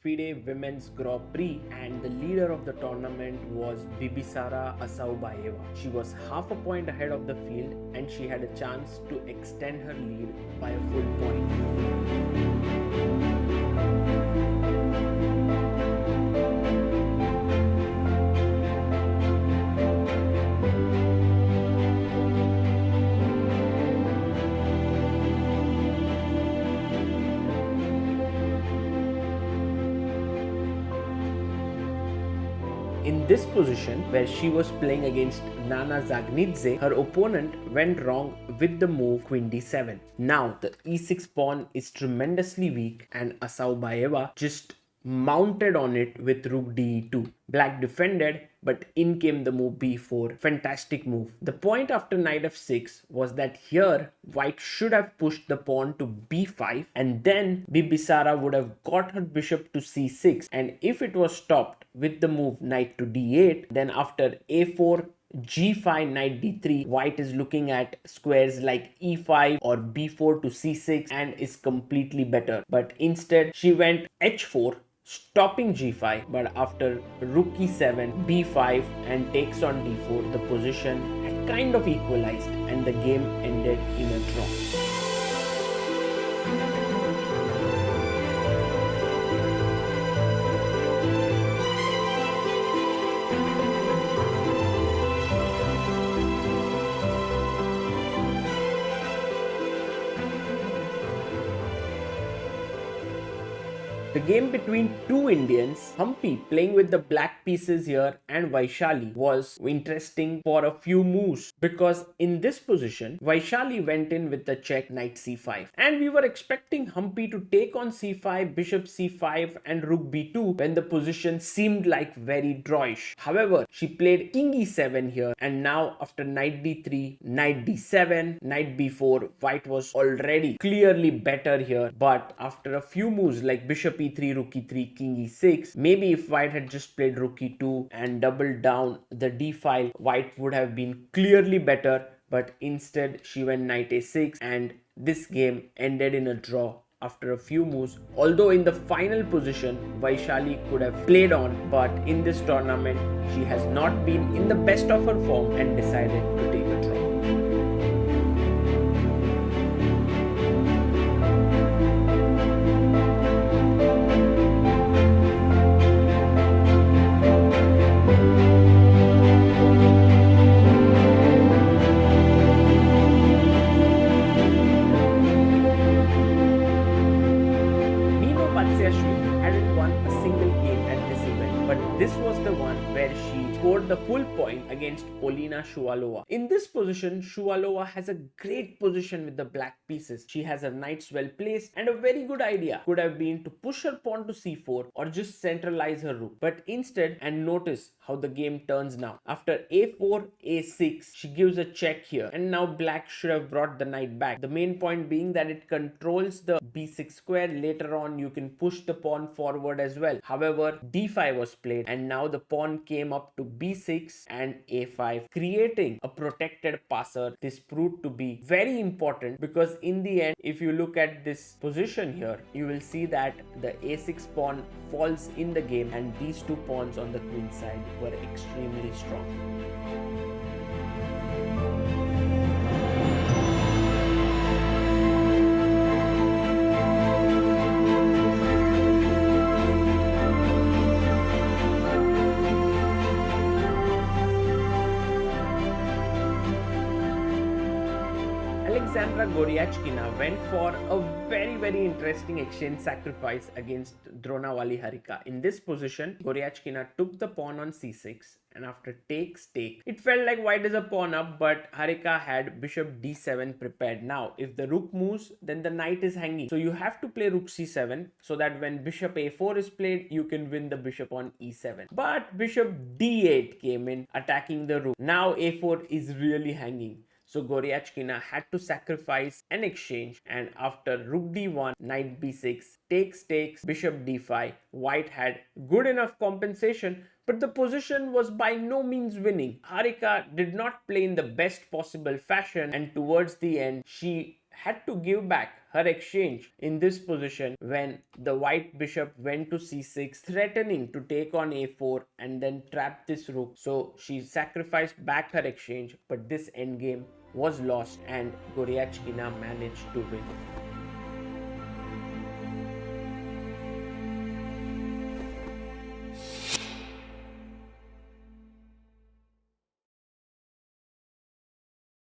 FIDE Women's Grand Prix, and the leader of the tournament was Bibisara Asaubayeva. She was half a point ahead of the field and she had a chance to extend her lead by a full point. In this position, where she was playing against Nana Zagnidze, her opponent went wrong with the move Queen d7. Now, the e6 pawn is tremendously weak and Asaubayeva just mounted on it with rook d2. Black defended, but in came the move b4. Fantastic move. The point after knight f6 was that here white should have pushed the pawn to b5 and then Bibisara would have got her bishop to c6, and if it was stopped with the move knight to d8, then after a4 g5 knight d3, white is looking at squares like e5 or b4 to c6 and is completely better. But instead she went h4 stopping g5, but after rook e7 b5 and takes on d4, the position had kind of equalized and the game ended in a draw. The game between two Indians, Humpy playing with the black pieces here and Vaishali, was interesting for a few moves because in this position, Vaishali went in with the check knight c5 and we were expecting Humpy to take on c5, bishop c5 and rook b2 when the position seemed like very drawish. However, she played king e7 here and now after knight d3, knight d7, knight b4, white was already clearly better here, but after a few moves like bishop e3, rook e3, king e6, maybe if white had just played rook e2 and doubled down the d file, white would have been clearly better, but instead she went knight a6 and this game ended in a draw after a few moves. Although in the final position Vaishali could have played on, but in this tournament she has not been in the best of her form and decided to take a draw. Hadn't won a single game at this event, but this was the one where she scored the full point against Polina Shuvalova. In this position, Shuvalova has a great position with the black pieces. She has her knights well placed and a very good idea could have been to push her pawn to c4 or just centralize her rook. But instead, and notice how the game turns now. After a4, a6, she gives a check here and now black should have brought the knight back. The main point being that it controls the b6 square. Later on, you can push the pawn forward as well. However, d5 was played and now the pawn came up to b6 and a5, creating a protected passer. This proved to be very important because in the end, if you look at this position here, you will see that the a6 pawn falls in the game and these two pawns on the queen side were extremely strong. Alexandra Goryachkina went for a very interesting exchange sacrifice against Dronawali Harika. In this position, Goryachkina took the pawn on c6 and after take, it felt like white is a pawn up, but Harika had bishop d7 prepared. Now, if the rook moves, then the knight is hanging. So you have to play rook c7 so that when bishop a4 is played, you can win the bishop on e7. But bishop d8 came in, attacking the rook. Now a4 is really hanging. So Goryachkina had to sacrifice an exchange, and after rook d1, knight b6, takes, bishop d5, white had good enough compensation, but the position was by no means winning. Harika did not play in the best possible fashion and towards the end, she had to give back her exchange in this position when the white bishop went to c6, threatening to take on a4 and then trap this rook. So she sacrificed back her exchange, but this endgame was lost and Goryachkina managed to win.